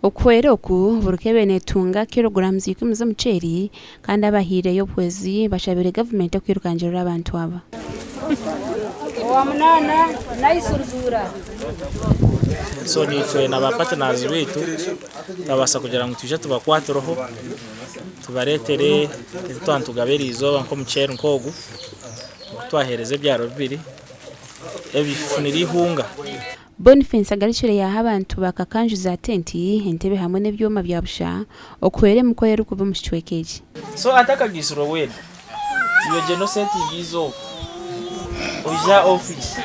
Okwera oku burukebe netunga kilograms 10 z'omuceri kandi abahire y'obwezi bashabire government okwirukanjira abantu aba. So nitwe na partners betu tabasa kugira ngo tuje tubakwatiroho tubaretere twantugaberizo nko muceri nkogu twahereze byaro bibiri ebifunira ihunga. Boniface agaricire yaha abantu bakakanjuza tenti entebe hamwe n'ebyoma byabusha okwere mukoyera kuba mushwekeje. So atakagisiro wena iyo genocide bizo oja office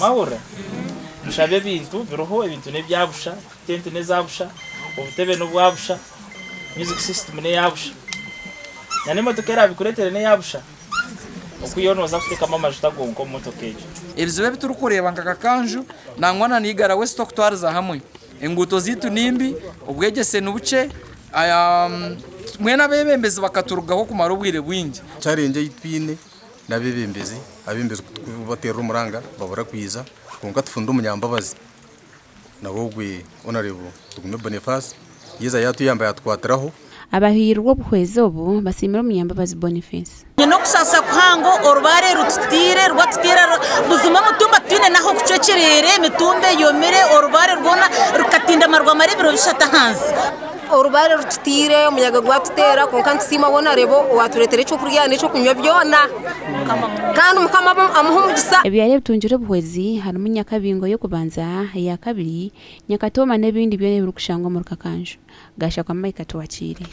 mahora mushabe bintu biroho ibintu nebyabusha tenti nezabusha obutebe no bwabusha music system ne yabusha yani motokera bikuretere ne yabusha okuyono zakuteka mama jutagonko motokeje ebizibe biturukureba ngakakanju nangwana nigara we stock twarza hamwe enguto zitu nimbi obwegese nubuce mwena bebembezi bakaturugaho kumara ubwire bwingi challenge yitwine nabebembezi abembezi kubatera umuranga babura kwiza kunka tufunda umunyambabazi nabogwe honorable tugume Boniface yeza yatu yambaye atwatiraho abahirwa buhweze obu basimira umunyambabazi Boniface no kusasa kuhango orubare rututire rwatutira buzuma mutumba twine naho kucecerere mitumbe yomere orubare rwona rukatinda marwa marebero bishata hanze orubare rututire umuyaga gwatutera konka nsima bona rebo waturetere cyo kurya n'icyo kunywa byona kandi mukama amuhumugisa ebyare bitunjire buhwezi harimo nyakabingo yo kubanza ya kabiri nyakatoma n'ebindi byone birukushangwa mu rukakanjo gasha kwa Mike Tuwachire.